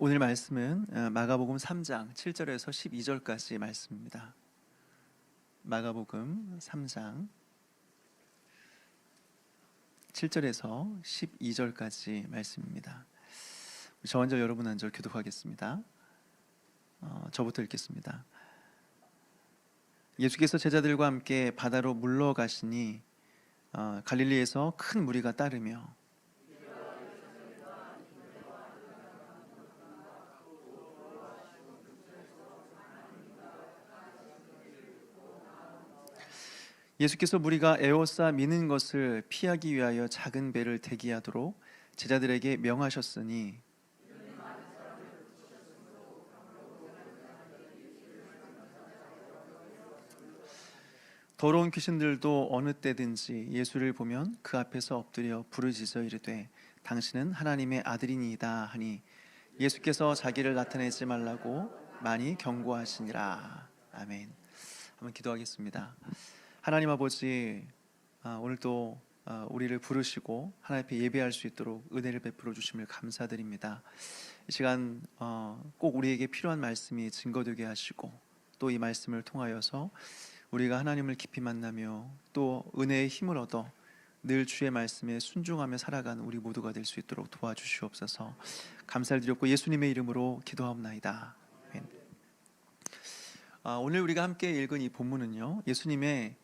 오늘 말씀은 마가복음 3장 7절에서 12절까지 말씀입니다. 마가복음 3장 7절에서 12절까지 말씀입니다. 저 먼저 여러분 한 절 교독하겠습니다. 저부터 읽겠습니다. 예수께서 제자들과 함께 바다로 물러가시니 갈릴리에서 큰 무리가 따르며 예수께서 무리가 에워싸 미는 것을 피하기 위하여 작은 배를 대기하도록 제자들에게 명하셨으니 더러운 귀신들도 어느 때든지 예수를 보면 그 앞에서 엎드려 부르짖어 이르되 당신은 하나님의 아들이니이다 하니 예수께서 자기를 나타내지 말라고 많이 경고하시니라. 아멘. 한번 기도하겠습니다. 하나님 아버지, 오늘도 우리를 부르시고 하나님 앞에 예배할 수 있도록 은혜를 베풀어 주심을 감사드립니다. 이 시간 꼭 우리에게 필요한 말씀이 증거되게 하시고 또 이 말씀을 통하여서 우리가 하나님을 깊이 만나며 또 은혜의 힘을 얻어 늘 주의 말씀에 순종하며 살아가는 우리 모두가 될 수 있도록 도와주시옵소서. 감사를 드렸고 예수님의 이름으로 기도하옵나이다. 아멘. 오늘 우리가 함께 읽은 이 본문은요, 예수님의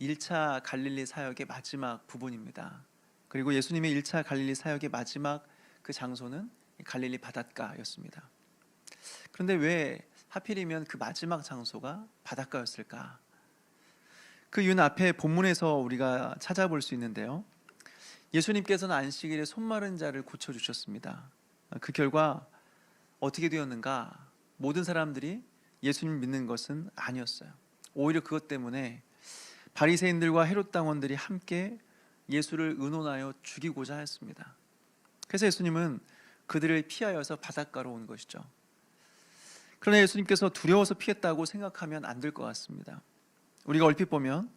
1차 갈릴리 사역의 마지막 부분입니다. 그리고 예수님의 1차 갈릴리 사역의 마지막 그 장소는 갈릴리 바닷가였습니다. 그런데 왜 하필이면 그 마지막 장소가 바닷가였을까? 그 이유는 앞에 본문에서 우리가 찾아볼 수 있는데요, 예수님께서는 안식일에 손마른 자를 고쳐주셨습니다. 그 결과 어떻게 되었는가? 모든 사람들이 예수님을 믿는 것은 아니었어요. 오히려 그것 때문에 바리새인들과 헤롯 당원들이 함께 예수를 의논하여 죽이고자 했습니다. 그래서 예수님은 그들을 피하여서 바닷가로 온 것이죠. 그러나 예수님께서 두려워서 피했다고 생각하면 안 될 것 같습니다. 우리가 얼핏 보면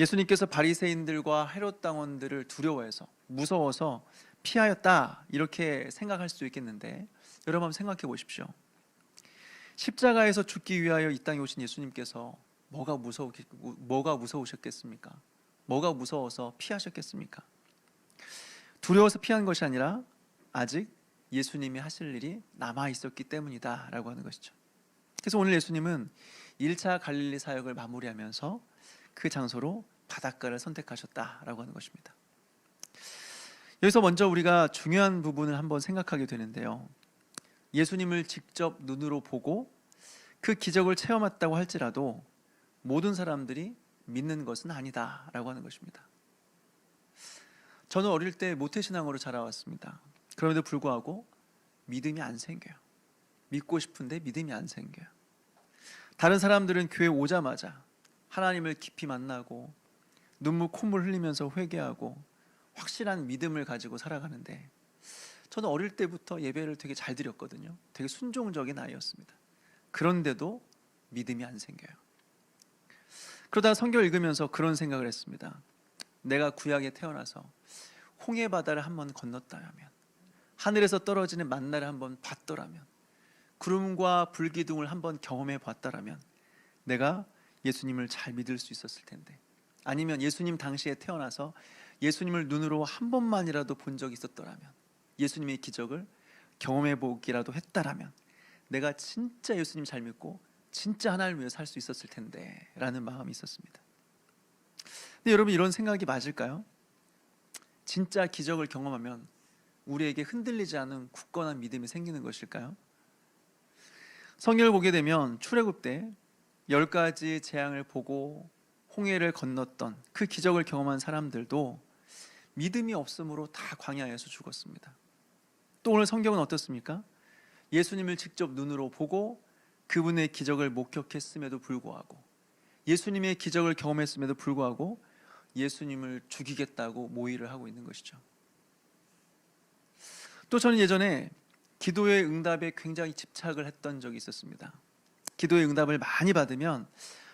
예수님께서 바리새인들과 헤롯 당원들을 두려워해서 무서워서 피하였다 이렇게 생각할 수도 있겠는데, 여러분 한번 생각해 보십시오. 십자가에서 죽기 위하여 이 땅에 오신 예수님께서 뭐가 무서우셨겠습니까? 뭐가 무서워서 피하셨겠습니까? 두려워서 피한 것이 아니라 아직 예수님이 하실 일이 남아 있었기 때문이다 라고 하는 것이죠. 그래서 오늘 예수님은 1차 갈릴리 사역을 마무리하면서 그 장소로 바닷가를 선택하셨다라고 하는 것입니다. 여기서 먼저 우리가 중요한 부분을 한번 생각하게 되는데요, 예수님을 직접 눈으로 보고 그 기적을 체험했다고 할지라도 모든 사람들이 믿는 것은 아니다 라고 하는 것입니다. 저는 어릴 때 모태신앙으로 자라왔습니다. 그럼에도 불구하고 믿음이 안 생겨요. 믿고 싶은데 믿음이 안 생겨요. 다른 사람들은 교회 오자마자 하나님을 깊이 만나고 눈물 콧물 흘리면서 회개하고 확실한 믿음을 가지고 살아가는데, 저는 어릴 때부터 예배를 되게 잘 드렸거든요. 되게 순종적인 아이였습니다. 그런데도 믿음이 안 생겨요. 그러다가 성경을 읽으면서 그런 생각을 했습니다. 내가 구약에 태어나서 홍해 바다를 한번 건넜다면, 하늘에서 떨어지는 만나를 한번 봤더라면, 구름과 불기둥을 한번 경험해 봤다라면 내가 예수님을 잘 믿을 수 있었을 텐데, 아니면 예수님 당시에 태어나서 예수님을 눈으로 한 번만이라도 본 적이 있었더라면, 예수님의 기적을 경험해 보기라도 했다라면 내가 진짜 예수님 잘 믿고 진짜 하나님을 위해 살 수 있었을 텐데 라는 마음이 있었습니다. 근데 여러분, 이런 생각이 맞을까요? 진짜 기적을 경험하면 우리에게 흔들리지 않은 굳건한 믿음이 생기는 것일까요? 성경을 보게 되면 출애굽 때 10가지 재앙을 보고 홍해를 건넜던 그 기적을 경험한 사람들도 믿음이 없으므로 다 광야에서 죽었습니다. 또 오늘 성경은 어떻습니까? 예수님을 직접 눈으로 보고 그분의 기적을 목격했음에도 불구하고, 예수님의 기적을 경험했음에도 불구하고 예수님을 죽이겠다고 모의를 하고 있는 것이죠. 또 저는 예전에 기도의 응답에 굉장히 집착을 했던 적이 있었습니다. 기도의 응답을 많이 받으면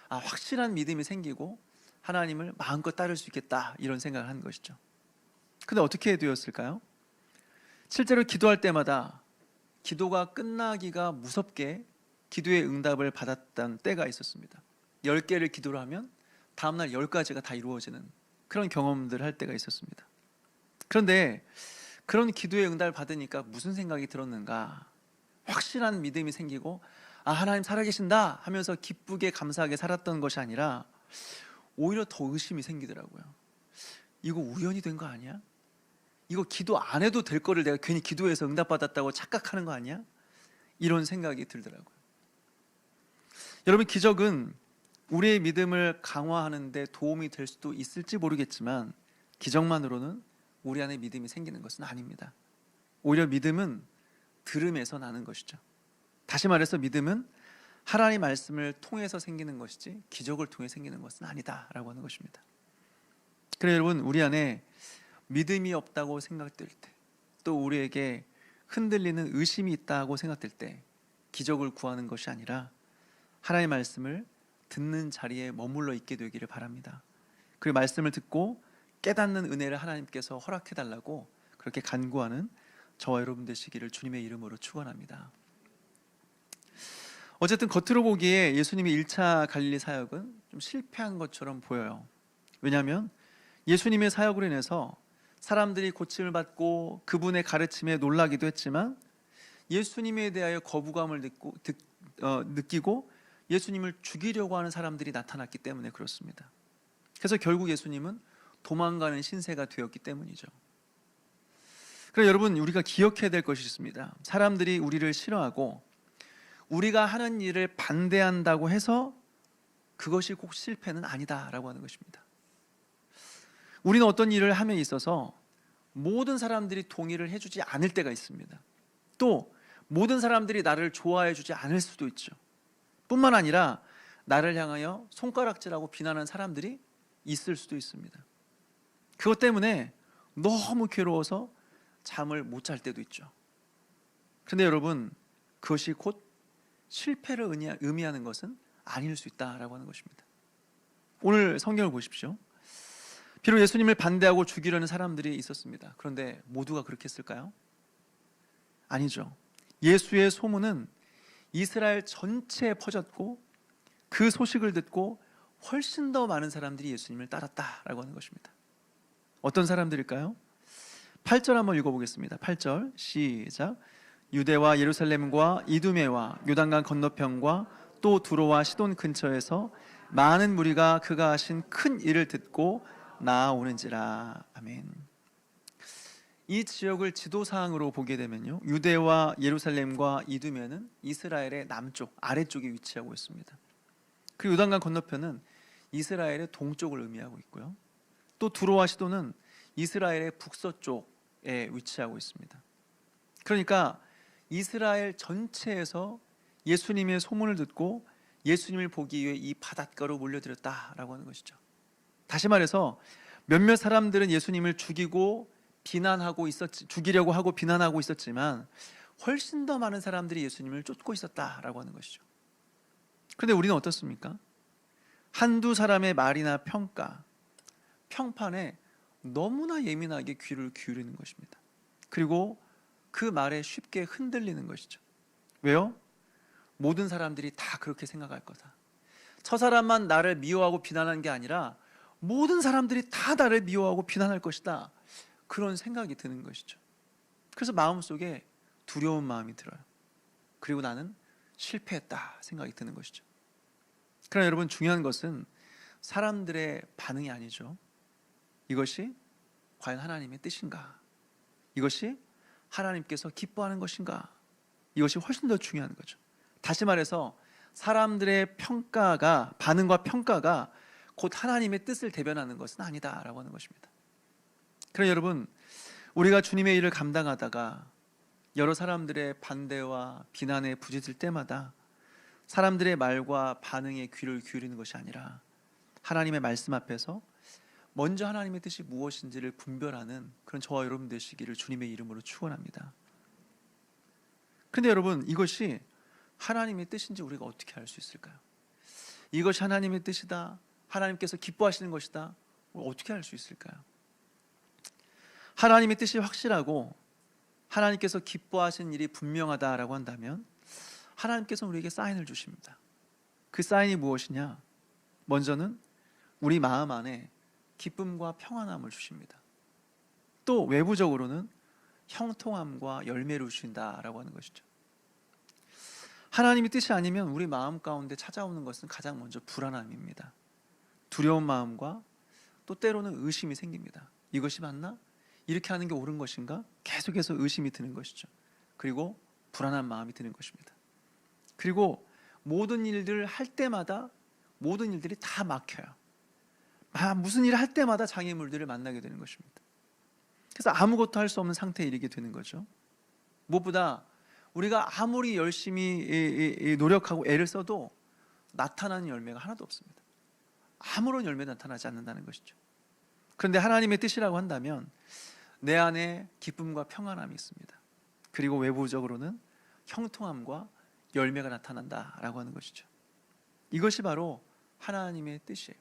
확실한 믿음이 생기고 하나님을 마음껏 따를 수 있겠다 이런 생각을 한 것이죠. 근데 어떻게 되었을까요? 실제로 기도할 때마다 기도가 끝나기가 무섭게 기도의 응답을 받았던 때가 있었습니다. 10개를 기도를 하면 다음날 10가지가 다 이루어지는 그런 경험들을 할 때가 있었습니다. 그런데 그런 기도의 응답을 받으니까 무슨 생각이 들었는가? 확실한 믿음이 생기고 하나님 살아계신다 하면서 기쁘게 감사하게 살았던 것이 아니라 오히려 더 의심이 생기더라고요. 이거 우연이 된 거 아니야? 이거 기도 안 해도 될 거를 내가 괜히 기도해서 응답받았다고 착각하는 거 아니야? 이런 생각이 들더라고요. 여러분, 기적은 우리의 믿음을 강화하는 데 도움이 될 수도 있을지 모르겠지만 기적만으로는 우리 안에 믿음이 생기는 것은 아닙니다. 오히려 믿음은 들음에서 나는 것이죠. 다시 말해서 믿음은 하나님의 말씀을 통해서 생기는 것이지 기적을 통해 생기는 것은 아니다라고 하는 것입니다. 그래서 여러분, 우리 안에 믿음이 없다고 생각될 때, 또 우리에게 흔들리는 의심이 있다고 생각될 때 기적을 구하는 것이 아니라 하나님의 말씀을 듣는 자리에 머물러 있게 되기를 바랍니다. 그리고 말씀을 듣고 깨닫는 은혜를 하나님께서 허락해 달라고 그렇게 간구하는 저와 여러분 되시기를 주님의 이름으로 축원합니다. 어쨌든 겉으로 보기에 예수님의 1차 갈릴리 사역은 좀 실패한 것처럼 보여요. 왜냐하면 예수님의 사역으로 인해서 사람들이 고침을 받고 그분의 가르침에 놀라기도 했지만 예수님에 대하여 거부감을 느끼고 예수님을 죽이려고 하는 사람들이 나타났기 때문에 그렇습니다. 그래서 결국 예수님은 도망가는 신세가 되었기 때문이죠. 그래서 여러분, 우리가 기억해야 될 것이 있습니다. 사람들이 우리를 싫어하고 우리가 하는 일을 반대한다고 해서 그것이 꼭 실패는 아니다라고 하는 것입니다. 우리는 어떤 일을 함에 있어서 모든 사람들이 동의를 해주지 않을 때가 있습니다. 또 모든 사람들이 나를 좋아해 주지 않을 수도 있죠. 뿐만 아니라 나를 향하여 손가락질하고 비난하는 사람들이 있을 수도 있습니다. 그것 때문에 너무 괴로워서 잠을 못 잘 때도 있죠. 그런데 여러분, 그것이 곧 실패를 의미하는 것은 아닐 수 있다라고 하는 것입니다. 오늘 성경을 보십시오. 비록 예수님을 반대하고 죽이려는 사람들이 있었습니다. 그런데 모두가 그렇게 했을까요? 아니죠. 예수의 소문은 이스라엘 전체에 퍼졌고 그 소식을 듣고 훨씬 더 많은 사람들이 예수님을 따랐다라고 하는 것입니다. 어떤 사람들일까요? 8절 한번 읽어보겠습니다. 8절 시작. 유대와 예루살렘과 이두메와 요단강 건너편과 또 두로와 시돈 근처에서 많은 무리가 그가 하신 큰 일을 듣고 나아오는지라. 아멘. 이 지역을 지도상으로 보게 되면요, 유대와 예루살렘과 이두메는 이스라엘의 남쪽 아래쪽에 위치하고 있습니다. 그리고 요단강 건너편은 이스라엘의 동쪽을 의미하고 있고요, 또 두로와 시돈은 이스라엘의 북서쪽에 위치하고 있습니다. 그러니까 이스라엘 전체에서 예수님의 소문을 듣고 예수님을 보기 위해 이 바닷가로 몰려들었다라고 하는 것이죠. 다시 말해서 몇몇 사람들은 예수님을 죽이려고 하고 비난하고 있었지만 훨씬 더 많은 사람들이 예수님을 쫓고 있었다라고 하는 것이죠. 그런데 우리는 어떻습니까? 한두 사람의 말이나 평판에 너무나 예민하게 귀를 기울이는 것입니다. 그리고 그 말에 쉽게 흔들리는 것이죠. 왜요? 모든 사람들이 다 그렇게 생각할 거다. 저 사람만 나를 미워하고 비난하는 게 아니라 모든 사람들이 다 나를 미워하고 비난할 것이다. 그런 생각이 드는 것이죠. 그래서 마음속에 두려운 마음이 들어요. 그리고 나는 실패했다 생각이 드는 것이죠. 그러나 여러분, 중요한 것은 사람들의 반응이 아니죠. 이것이 과연 하나님의 뜻인가? 이것이 하나님께서 기뻐하는 것인가? 이것이 훨씬 더 중요한 거죠. 다시 말해서 사람들의 반응과 평가가 곧 하나님의 뜻을 대변하는 것은 아니다라고 하는 것입니다. 그럼 여러분, 우리가 주님의 일을 감당하다가 여러 사람들의 반대와 비난에 부딪힐 때마다 사람들의 말과 반응에 귀를 기울이는 것이 아니라 하나님의 말씀 앞에서 먼저 하나님의 뜻이 무엇인지를 분별하는 그런 저와 여러분 되시기를 주님의 이름으로 축원합니다. 그런데 여러분, 이것이 하나님의 뜻인지 우리가 어떻게 알 수 있을까요? 이것이 하나님의 뜻이다, 하나님께서 기뻐하시는 것이다, 어떻게 알 수 있을까요? 하나님의 뜻이 확실하고 하나님께서 기뻐하신 일이 분명하다라고 한다면 하나님께서 우리에게 사인을 주십니다. 그 사인이 무엇이냐? 먼저는 우리 마음 안에 기쁨과 평안함을 주십니다. 또 외부적으로는 형통함과 열매를 주신다라고 하는 것이죠. 하나님의 뜻이 아니면 우리 마음 가운데 찾아오는 것은 가장 먼저 불안함입니다. 두려운 마음과 또 때로는 의심이 생깁니다. 이것이 맞나? 이렇게 하는 게 옳은 것인가? 계속해서 의심이 드는 것이죠. 그리고 불안한 마음이 드는 것입니다. 그리고 모든 일들을 할 때마다 모든 일들이 다 막혀요. 무슨 일을 할 때마다 장애물들을 만나게 되는 것입니다. 그래서 아무것도 할 수 없는 상태에 이르게 되는 거죠. 무엇보다 우리가 아무리 열심히 노력하고 애를 써도 나타나는 열매가 하나도 없습니다. 아무런 열매도 나타나지 않는다는 것이죠. 그런데 하나님의 뜻이라고 한다면 내 안에 기쁨과 평안함이 있습니다. 그리고 외부적으로는 형통함과 열매가 나타난다라고 하는 것이죠. 이것이 바로 하나님의 뜻이에요.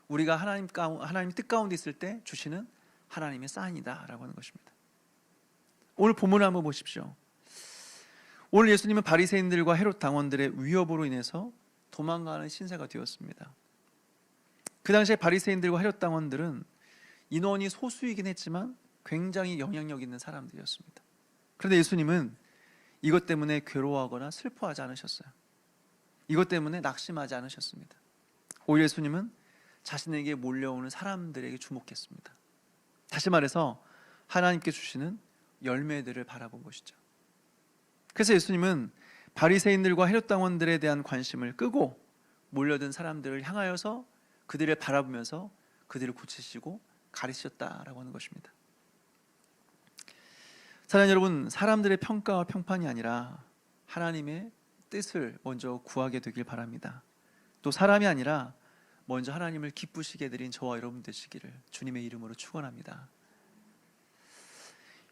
우리가 하나님 뜻 가운데 있을 때 주시는 하나님의 사인이다라고 하는 것입니다. 오늘 본문을 한번 보십시오. 오늘 예수님은 바리새인들과 헤롯 당원들의 위협으로 인해서 도망가는 신세가 되었습니다. 그 당시에 바리새인들과 헤롯 당원들은 인원이 소수이긴 했지만 굉장히 영향력 있는 사람들이었습니다. 그런데 예수님은 이것 때문에 괴로워하거나 슬퍼하지 않으셨어요. 이것 때문에 낙심하지 않으셨습니다. 오히려 예수님은 자신에게 몰려오는 사람들에게 주목했습니다. 다시 말해서 하나님께 주시는 열매들을 바라본 것이죠. 그래서 예수님은 바리새인들과 헤롯 당원들에 대한 관심을 끄고 몰려든 사람들을 향하여서 그들을 바라보면서 그들을 고치시고 가르치셨다라고 하는 것입니다. 사랑하는 여러분, 사람들의 평가와 평판이 아니라 하나님의 뜻을 먼저 구하게 되길 바랍니다. 또 사람이 아니라 먼저 하나님을 기쁘시게 드린 저와 여러분 되시기를 주님의 이름으로 축원합니다.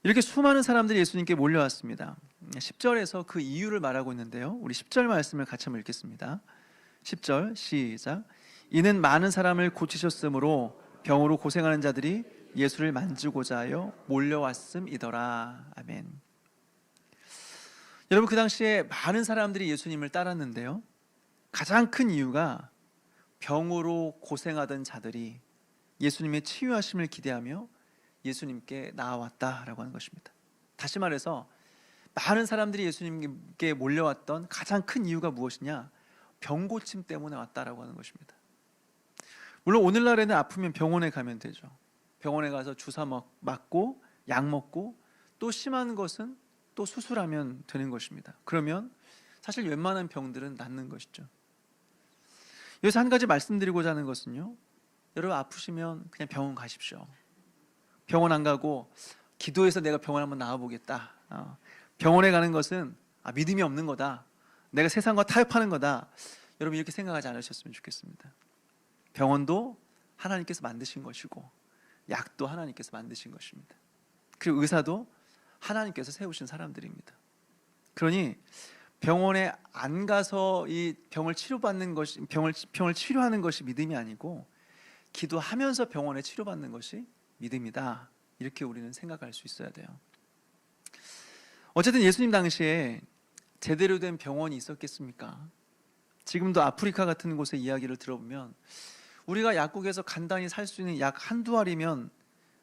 이렇게 수많은 사람들이 예수님께 몰려왔습니다. 10절에서 그 이유를 말하고 있는데요, 우리 10절 말씀을 같이 한번 읽겠습니다. 10절 시작. 이는 많은 사람을 고치셨으므로 병으로 고생하는 자들이 예수를 만지고자 하여 몰려왔음이더라. 아멘. 여러분, 그 당시에 많은 사람들이 예수님을 따랐는데요, 가장 큰 이유가 병으로 고생하던 자들이 예수님의 치유하심을 기대하며 예수님께 나아왔다라고 하는 것입니다. 다시 말해서 많은 사람들이 예수님께 몰려왔던 가장 큰 이유가 무엇이냐? 병고침 때문에 왔다라고 하는 것입니다. 물론 오늘날에는 아프면 병원에 가면 되죠. 병원에 가서 주사 맞고 약 먹고 또 심한 것은 또 수술하면 되는 것입니다. 그러면 사실 웬만한 병들은 낫는 것이죠. 여기서 한 가지 말씀드리고자 하는 것은요, 여러분 아프시면 그냥 병원 가십시오. 병원 안 가고 기도해서 내가 병원 한번 나와보겠다, 병원에 가는 것은 믿음이 없는 거다, 내가 세상과 타협하는 거다, 여러분 이렇게 생각하지 않으셨으면 좋겠습니다. 병원도 하나님께서 만드신 것이고 약도 하나님께서 만드신 것입니다. 그리고 의사도 하나님께서 세우신 사람들입니다. 그러니 병원에 안 가서 이 병을 치료받는 것이 병을 치료하는 것이 믿음이 아니고 기도하면서 병원에 치료받는 것이 믿음이다, 이렇게 우리는 생각할 수 있어야 돼요. 어쨌든 예수님 당시에 제대로 된 병원이 있었겠습니까? 지금도 아프리카 같은 곳의 이야기를 들어보면 우리가 약국에서 간단히 살 수 있는 약 한두 알이면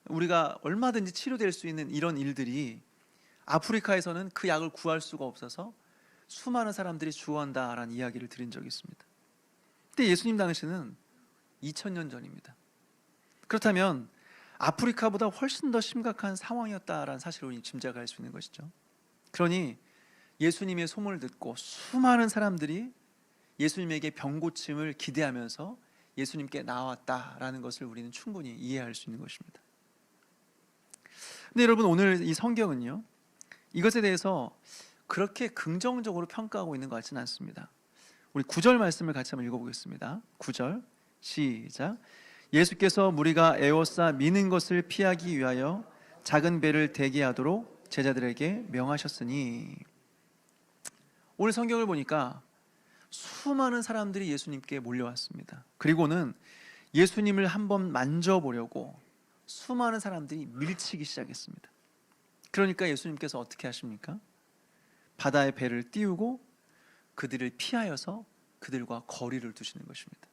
우리가 얼마든지 치료될 수 있는 이런 일들이 아프리카에서는 그 약을 구할 수가 없어서 수많은 사람들이 죽어간다라는 이야기를 들은 적이 있습니다. 근데 예수님 당시는 2000년 전입니다. 그렇다면 아프리카보다 훨씬 더 심각한 상황이었다라는 사실을 우리 짐작할 수 있는 것이죠. 그러니 예수님의 소문을 듣고 수많은 사람들이 예수님에게 병고침을 기대하면서 예수님께 나왔다라는 것을 우리는 충분히 이해할 수 있는 것입니다. 근데 여러분, 오늘 이 성경은요, 이것에 대해서 그렇게 긍정적으로 평가하고 있는 것 같지는 않습니다. 우리 9절 말씀을 같이 한번 읽어보겠습니다. 9절 시작. 예수께서 무리가 에워싸 미는 것을 피하기 위하여 작은 배를 대기하도록 제자들에게 명하셨으니. 오늘 성경을 보니까 수많은 사람들이 예수님께 몰려왔습니다. 그리고는 예수님을 한번 만져보려고 수많은 사람들이 밀치기 시작했습니다. 그러니까 예수님께서 어떻게 하십니까? 바다에 배를 띄우고 그들을 피하여서 그들과 거리를 두시는 것입니다.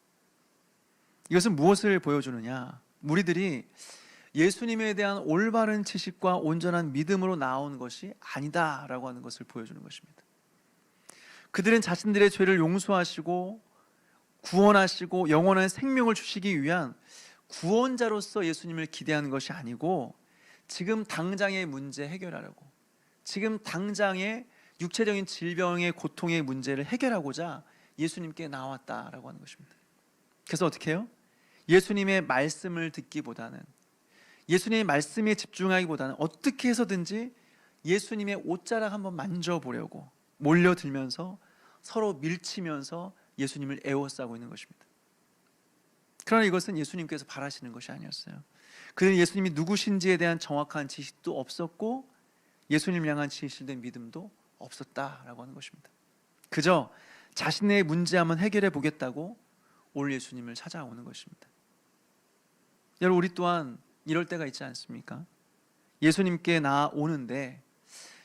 이것은 무엇을 보여주느냐? 무리들이 예수님에 대한 올바른 지식과 온전한 믿음으로 나온 것이 아니다라고 하는 것을 보여주는 것입니다. 그들은 자신들의 죄를 용서하시고 구원하시고 영원한 생명을 주시기 위한 구원자로서 예수님을 기대하는 것이 아니고 지금 당장의 문제 해결하려고, 지금 당장의 육체적인 질병의 고통의 문제를 해결하고자 예수님께 나왔다라고 하는 것입니다. 그래서 어떻게 해요? 예수님의 말씀을 듣기보다는, 예수님의 말씀에 집중하기보다는 어떻게 해서든지 예수님의 옷자락 한번 만져보려고 몰려들면서 서로 밀치면서 예수님을 애워싸고 있는 것입니다. 그러나 이것은 예수님께서 바라시는 것이 아니었어요. 그들은 예수님이 누구신지에 대한 정확한 지식도 없었고 예수님을 향한 진실된 믿음도 없었다라고 하는 것입니다. 그저 자신의 문제 한번 해결해 보겠다고 올 예수님을 찾아오는 것입니다. 여러분, 우리 또한 이럴 때가 있지 않습니까? 예수님께 나오는데,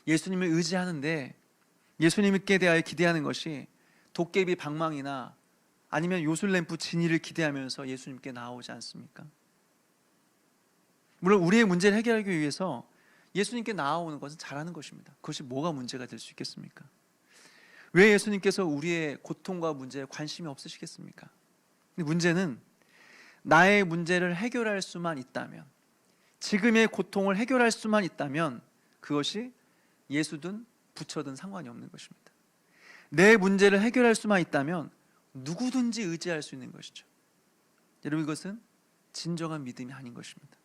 예수님을 의지하는데 예수님께 대하여 기대하는 것이 도깨비 방망이나 아니면 요술램프 진이를 기대하면서 예수님께 나오지 않습니까? 물론 우리의 문제를 해결하기 위해서 예수님께 나아오는 것은 잘하는 것입니다. 그것이 뭐가 문제가 될 수 있겠습니까? 왜 예수님께서 우리의 고통과 문제에 관심이 없으시겠습니까? 근데 문제는 나의 문제를 해결할 수만 있다면, 지금의 고통을 해결할 수만 있다면 그것이 예수든 부처든 상관이 없는 것입니다. 내 문제를 해결할 수만 있다면 누구든지 의지할 수 있는 것이죠. 여러분, 이것은 진정한 믿음이 아닌 것입니다.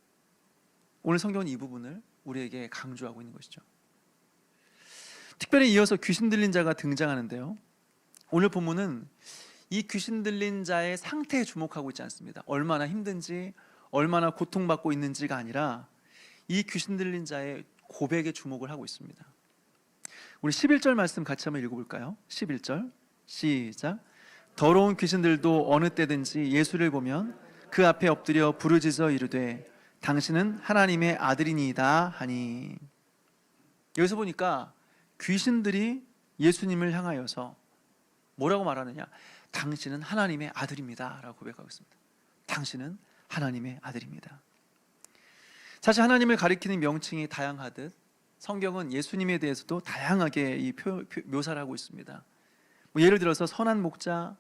오늘 성경은 이 부분을 우리에게 강조하고 있는 것이죠. 특별히 이어서 귀신 들린 자가 등장하는데요, 오늘 본문은 이 귀신 들린 자의 상태에 주목하고 있지 않습니다. 얼마나 힘든지, 얼마나 고통받고 있는지가 아니라 이 귀신 들린 자의 고백에 주목을 하고 있습니다. 우리 11절 말씀 같이 한번 읽어볼까요? 11절 시작. 더러운 귀신들도 어느 때든지 예수를 보면 그 앞에 엎드려 부르짖어 이르되 당신은 하나님의 아들이니이다 하니. 여기서 보니까 귀신들이 예수님을 향하여서 뭐라고 말하느냐? 당신은 하나님의 아들입니다 라고 고백하고 있습니다. 당신은 하나님의 아들입니다. 사실 하나님을 가리키는 명칭이 다양하듯 성경은 예수님에 대해서도 다양하게 이 묘사를 하고 있습니다. 예를 들어서 선한 목자,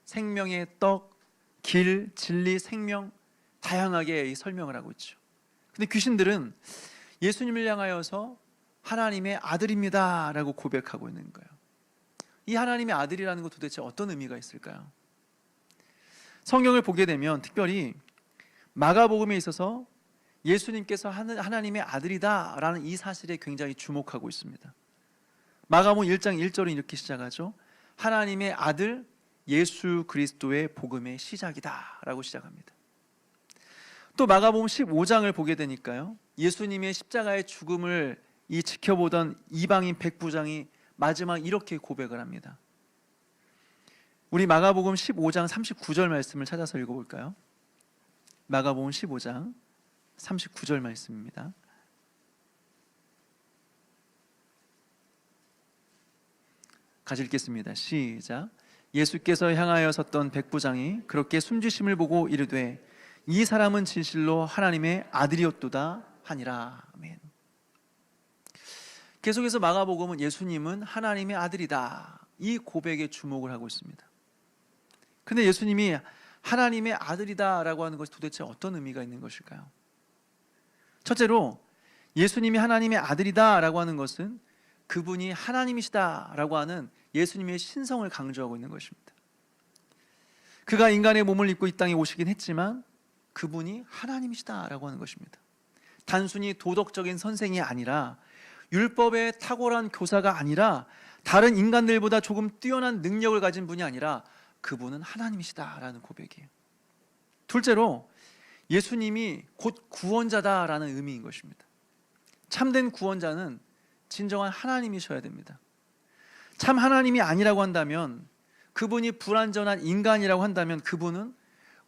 생명의 떡, 길, 진리, 생명, 다양하게 이 설명을 하고 있죠. 근데 귀신들은 예수님을 향하여서 하나님의 아들입니다 라고 고백하고 있는 거예요. 이 하나님의 아들이라는 것 도대체 어떤 의미가 있을까요? 성경을 보게 되면 특별히 마가복음에 있어서 예수님께서 하나님의 아들이다 라는 이 사실에 굉장히 주목하고 있습니다. 마가복음 1장 1절은 이렇게 시작하죠. 하나님의 아들 예수 그리스도의 복음의 시작이다 라고 시작합니다. 또 마가복음 15장을 보게 되니까요, 예수님의 십자가의 죽음을 이 지켜보던 이방인 백부장이 마지막 이렇게 고백을 합니다. 우리 마가복음 15장 39절 말씀을 찾아서 읽어볼까요? 마가복음 15장 39절 말씀입니다. 같이 읽겠습니다. 시작. 예수께서 향하여 섰던 백부장이 그렇게 숨지심을 보고 이르되 이 사람은 진실로 하나님의 아들이었도다 하니라. 아멘. 계속해서 마가복음은 예수님은 하나님의 아들이다, 이 고백에 주목을 하고 있습니다. 근데 예수님이 하나님의 아들이다 라고 하는 것이 도대체 어떤 의미가 있는 것일까요? 첫째로 예수님이 하나님의 아들이다 라고 하는 것은 그분이 하나님이시다 라고 하는 예수님의 신성을 강조하고 있는 것입니다. 그가 인간의 몸을 입고 이 땅에 오시긴 했지만 그분이 하나님이시다 라고 하는 것입니다. 단순히 도덕적인 선생이 아니라, 율법의 탁월한 교사가 아니라, 다른 인간들보다 조금 뛰어난 능력을 가진 분이 아니라 그분은 하나님이시다 라는 고백이에요. 둘째로 예수님이 곧 구원자다라는 의미인 것입니다. 참된 구원자는 진정한 하나님이셔야 됩니다. 참 하나님이 아니라고 한다면, 그분이 불완전한 인간이라고 한다면 그분은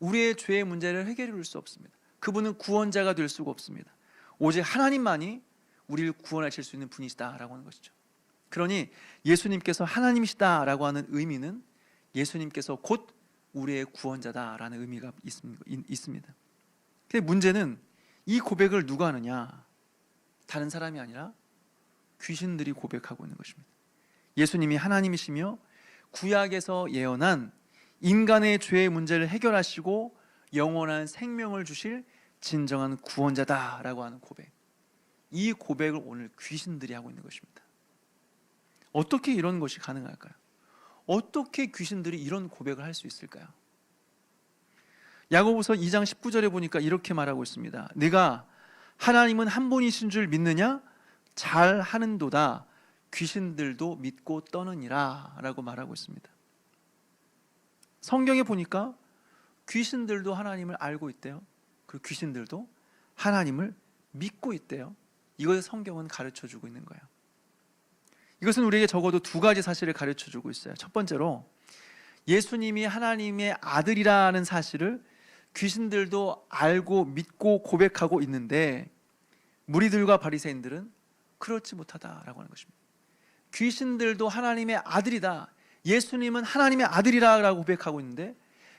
우리의 죄의 문제를 해결해 줄 수 없습니다. 그분은 구원자가 될 수가 없습니다. 오직 하나님만이 우리를 구원하실 수 있는 분이시다라고 하는 것이죠. 그러니 예수님께서 하나님이시다라고 하는 의미는 예수님께서 곧 우리의 구원자다라는 의미가 있습니다. 근데 문제는 이 고백을 누가 하느냐? 다른 사람이 아니라 귀신들이 고백하고 있는 것입니다. 예수님이 하나님이시며 구약에서 예언한 인간의 죄의 문제를 해결하시고 영원한 생명을 주실 진정한 구원자다라고 하는 고백, 이 고백을 오늘 귀신들이 하고 있는 것입니다. 어떻게 이런 것이 가능할까요? 어떻게 귀신들이 이런 고백을 할 수 있을까요? 야고보서 2장 19절에 보니까 이렇게 말하고 있습니다. 네가 하나님은 한 분이신 줄 믿느냐? 잘 하는도다. 귀신들도 믿고 떠느니라 라고 말하고 있습니다. 성경에 보니까 귀신들도 하나님을 알고 있대요. 그리고 귀신들도 하나님을 믿고 있대요. 이것을 성경은 가르쳐주고 있는 거예요. 이것은 우리에게 적어도 두 가지 사실을 가르쳐주고 있어요. 첫 번째로 예수님이 하나님의 아들이라는 사실을 귀신들도 알고 믿고 고백하고 있는데 무리들과 바리새인들은 그렇지 못하다라고 하는 것입니다. 귀신들도 하나님의 아들이다, 예수님은 하나님의 아들이라고 고백하고 있는데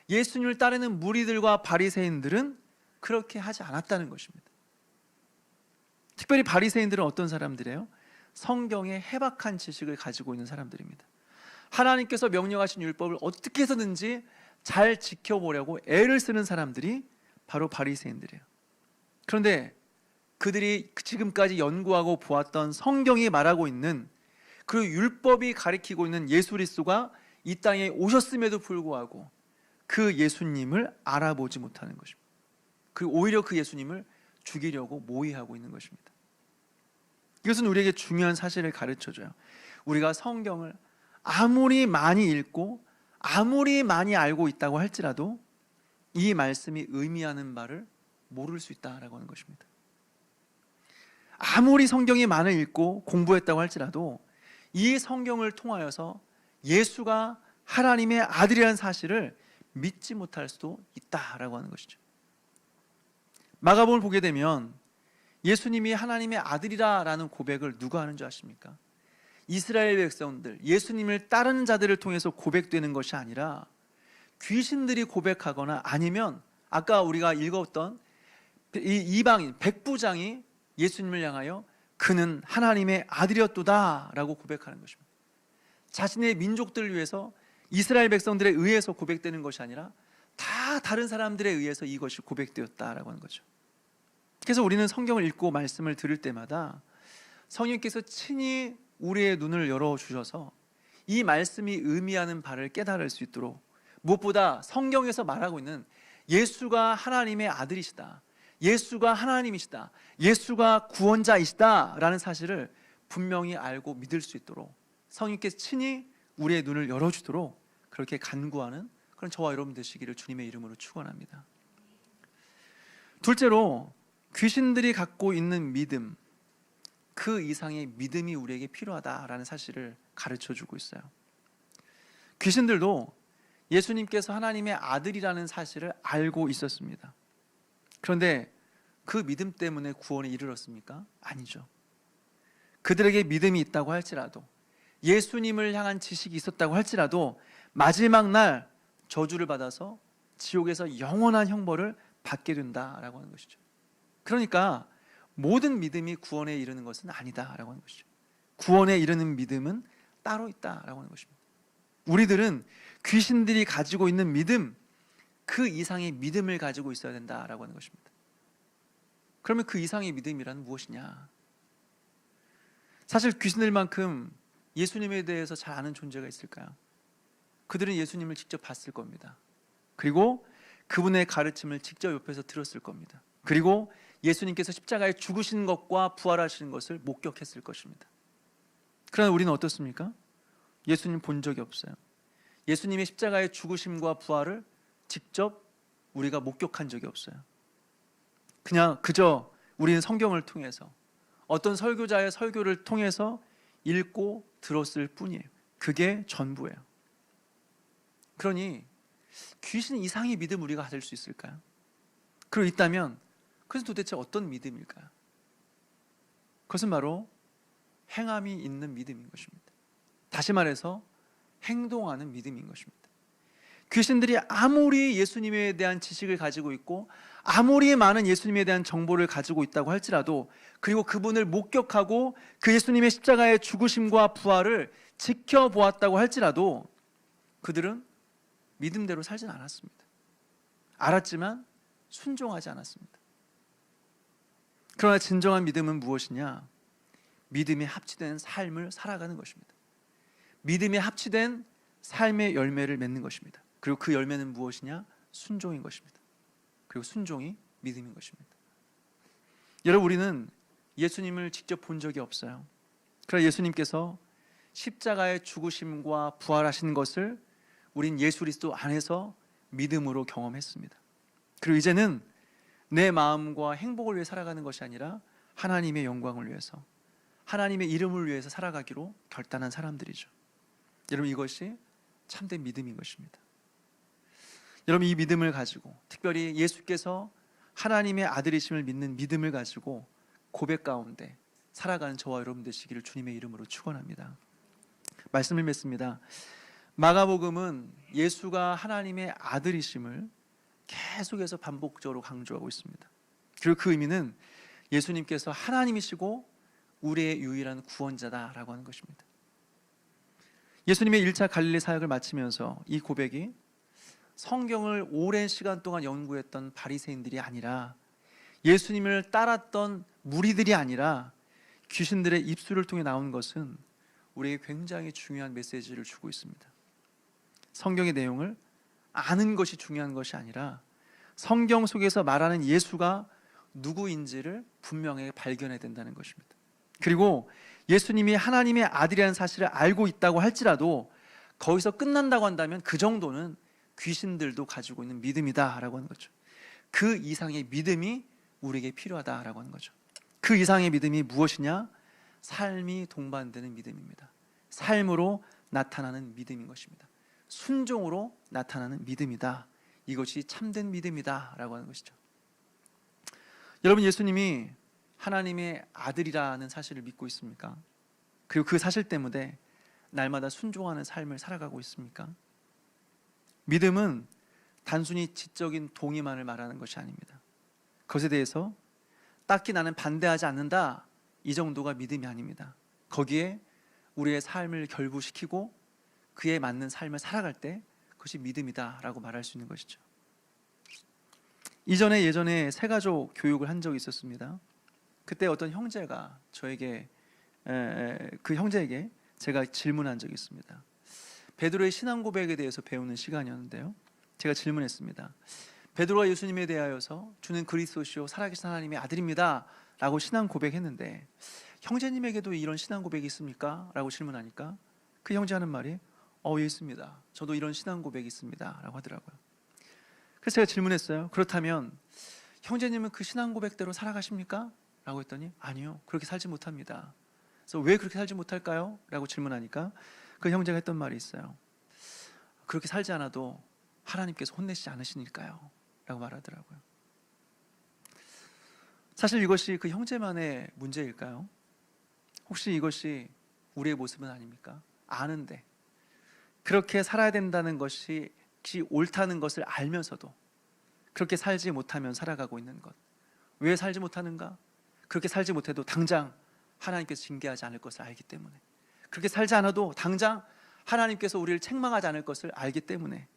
예수님을 따르는 무리들과 바리새인들은 그렇게 하지 않았다는 것입니다. 특별히 바리새인들은 어떤 사람들이에요? 성경의 해박한 지식을 가지고 있는 사람들입니다. 하나님께서 명령하신 율법을 어떻게 해서든지 잘 지켜보려고 애를 쓰는 사람들이 바로 바리새인들이에요. 그런데 그들이 지금까지 연구하고 보았던 성경이 말하고 있는 그 율법이 가리키고 있는 예수 그리스도가 이 땅에 오셨음에도 불구하고 그 예수님을 알아보지 못하는 것입니다. 그리고 오히려 그 예수님을 죽이려고 모의하고 있는 것입니다. 이것은 우리에게 중요한 사실을 가르쳐줘요. 우리가 성경을 아무리 많이 읽고 아무리 많이 알고 있다고 할지라도 이 말씀이 의미하는 바를 모를 수 있다라고 하는 것입니다. 아무리 성경이 많이 읽고 공부했다고 할지라도 이 성경을 통하여서 예수가 하나님의 아들이라는 사실을 믿지 못할 수도 있다라고 하는 것이죠. 마가복음을 보게 되면 예수님이 하나님의 아들이라는 고백을 누가 하는 줄 아십니까? 이스라엘 백성들, 예수님을 따르는 자들을 통해서 고백되는 것이 아니라 귀신들이 고백하거나 아니면 아까 우리가 읽었던 이 이방인 백부장이 예수님을 향하여 그는 하나님의 아들이었도다 라고 고백하는 것입니다. 자신의 민족들을 위해서 이스라엘 백성들에 의해서 고백되는 것이 아니라 다 다른 사람들에 의해서 이것이 고백되었다라고 하는 거죠. 그래서 우리는 성경을 읽고 말씀을 들을 때마다 성령께서 친히 우리의 눈을 열어주셔서 이 말씀이 의미하는 바를 깨달을 수 있도록, 무엇보다 성경에서 말하고 있는 예수가 하나님의 아들이시다, 예수가 하나님이시다, 예수가 구원자이시다 라는 사실을 분명히 알고 믿을 수 있도록 성령께서 친히 우리의 눈을 열어주도록 그렇게 간구하는 그런 저와 여러분 되시기를 주님의 이름으로 축원합니다. 둘째로 귀신들이 갖고 있는 믿음, 그 이상의 믿음이 우리에게 필요하다라는 사실을 가르쳐주고 있어요. 귀신들도 예수님께서 하나님의 아들이라는 사실을 알고 있었습니다. 그런데 그 믿음 때문에 구원에 이르렀습니까? 아니죠. 그들에게 믿음이 있다고 할지라도, 예수님을 향한 지식이 있었다고 할지라도 마지막 날 저주를 받아서 지옥에서 영원한 형벌을 받게 된다라고 하는 것이죠. 그러니까 모든 믿음이 구원에 이르는 것은 아니다라고 하는 것이죠. 구원에 이르는 믿음은 따로 있다라고 하는 것입니다. 우리들은 귀신들이 가지고 있는 믿음, 그 이상의 믿음을 가지고 있어야 된다라고 하는 것입니다. 그러면 그 이상의 믿음이란 무엇이냐? 사실 귀신들만큼 예수님에 대해서 잘 아는 존재가 있을까요? 그들은 예수님을 직접 봤을 겁니다. 그리고 그분의 가르침을 직접 옆에서 들었을 겁니다. 그리고 예수님께서 십자가에 죽으신 것과 부활하신 것을 목격했을 것입니다. 그러나 우리는 어떻습니까? 예수님 본 적이 없어요. 예수님의 십자가의 죽으심과 부활을 직접 우리가 목격한 적이 없어요. 그저 우리는 성경을 통해서 어떤 설교자의 설교를 통해서 읽고 들었을 뿐이에요. 그게 전부예요. 그러니 귀신 이상의 믿음 우리가 가질 수 있을까요? 그리고 있다면 그것은 도대체 어떤 믿음일까요? 그것은 바로 행함이 있는 믿음인 것입니다. 다시 말해서 행동하는 믿음인 것입니다. 귀신들이 아무리 예수님에 대한 지식을 가지고 있고 아무리 많은 예수님에 대한 정보를 가지고 있다고 할지라도, 그리고 그분을 목격하고 그 예수님의 십자가의 죽으심과 부활을 지켜보았다고 할지라도 그들은 믿음대로 살진 않았습니다. 알았지만 순종하지 않았습니다. 그러나 진정한 믿음은 무엇이냐? 믿음이 합치된 삶을 살아가는 것입니다. 믿음이 합치된 삶의 열매를 맺는 것입니다. 그리고 그 열매는 무엇이냐? 순종인 것입니다. 그리고 순종이 믿음인 것입니다. 여러분, 우리는 예수님을 직접 본 적이 없어요. 그러나 예수님께서 십자가의 죽으심과 부활하신 것을 우린 예수 그리스도 안에서 믿음으로 경험했습니다. 그리고 이제는 내 마음과 행복을 위해 살아가는 것이 아니라 하나님의 영광을 위해서, 하나님의 이름을 위해서 살아가기로 결단한 사람들이죠. 여러분, 이것이 참된 믿음인 것입니다. 여러분, 이 믿음을 가지고, 특별히 예수께서 하나님의 아들이심을 믿는 믿음을 가지고 고백 가운데 살아가는 저와 여러분 되시기를 주님의 이름으로 축원합니다. 말씀을 맺습니다. 마가복음은 예수가 하나님의 아들이심을 계속해서 반복적으로 강조하고 있습니다. 그리고 그 의미는 예수님께서 하나님이시고 우리의 유일한 구원자다라고 하는 것입니다. 예수님의 1차 갈릴리 사역을 마치면서 이 고백이 성경을 오랜 시간 동안 연구했던 바리새인들이 아니라, 예수님을 따랐던 무리들이 아니라 귀신들의 입술을 통해 나온 것은 우리에게 굉장히 중요한 메시지를 주고 있습니다. 성경의 내용을 아는 것이 중요한 것이 아니라 성경 속에서 말하는 예수가 누구인지를 분명히 발견해야 된다는 것입니다. 그리고 예수님이 하나님의 아들이라는 사실을 알고 있다고 할지라도 거기서 끝난다고 한다면 그 정도는 귀신들도 가지고 있는 믿음이다라고 하는 거죠. 그 이상의 믿음이 우리에게 필요하다라고 하는 거죠. 그 이상의 믿음이 무엇이냐? 삶이 동반되는 믿음입니다. 삶으로 나타나는 믿음인 것입니다. 순종으로 나타나는 믿음이다. 이것이 참된 믿음이다라고 하는 것이죠. 여러분, 예수님이 하나님의 아들이라는 사실을 믿고 있습니까? 그리고 그 사실 때문에 날마다 순종하는 삶을 살아가고 있습니까? 믿음은 단순히 지적인 동의만을 말하는 것이 아닙니다. 그것에 대해서 딱히 나는 반대하지 않는다, 이 정도가 믿음이 아닙니다. 거기에 우리의 삶을 결부시키고 그에 맞는 삶을 살아갈 때 그것이 믿음이다라고 말할 수 있는 것이죠. 예전에 새가족 교육을 한 적이 있었습니다. 그때 어떤 형제가 저에게, 그 형제에게 제가 질문한 적이 있습니다. 베드로의 신앙 고백에 대해서 배우는 시간이었는데요, 제가 질문했습니다. 베드로가 예수님에 대하여서 주는 그리스도시요 살아계신 하나님의 아들입니다 라고 신앙 고백했는데, 형제님에게도 이런 신앙 고백이 있습니까? 라고 질문하니까 그 형제 하는 말이 예, 있습니다. 저도 이런 신앙 고백이 있습니다 라고 하더라고요. 그래서 제가 질문했어요. 그렇다면 형제님은 그 신앙 고백대로 살아가십니까? 라고 했더니 아니요, 그렇게 살지 못합니다. 그래서 왜 그렇게 살지 못할까요? 라고 질문하니까 그 형제가 했던 말이 있어요. 그렇게 살지 않아도 하나님께서 혼내시지 않으시니까요 라고 말하더라고요. 사실 이것이 그 형제만의 문제일까요? 혹시 이것이 우리의 모습은 아닙니까? 아는데, 그렇게 살아야 된다는 것이 옳다는 것을 알면서도 그렇게 살지 못하면 살아가고 있는 것. 왜 살지 못하는가? 그렇게 살지 못해도 당장 하나님께서 징계하지 않을 것을 알기 때문에, 그렇게 살지 않아도 당장 하나님께서 우리를 책망하지 않을 것을 알기 때문에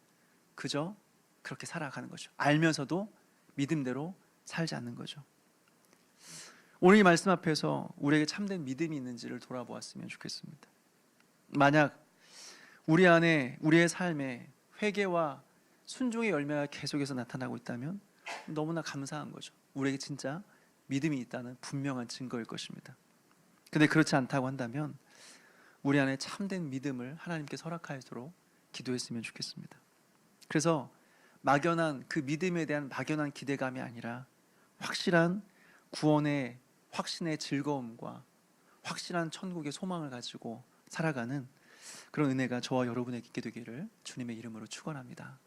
그저 그렇게 살아가는 거죠. 알면서도 믿음대로 살지 않는 거죠. 오늘 이 말씀 앞에서 우리에게 참된 믿음이 있는지를 돌아보았으면 좋겠습니다. 만약 우리 안에, 우리의 삶에 회개와 순종의 열매가 계속해서 나타나고 있다면 너무나 감사한 거죠. 우리에게 진짜 믿음이 있다는 분명한 증거일 것입니다. 근데 그렇지 않다고 한다면 우리 안에 참된 믿음을 하나님께 허락하도록 기도했으면 좋겠습니다. 그래서 막연한 그 믿음에 대한 막연한 기대감이 아니라 확실한 구원의 확신의 즐거움과 확실한 천국의 소망을 가지고 살아가는 그런 은혜가 저와 여러분에게 있게 되기를 주님의 이름으로 축원합니다.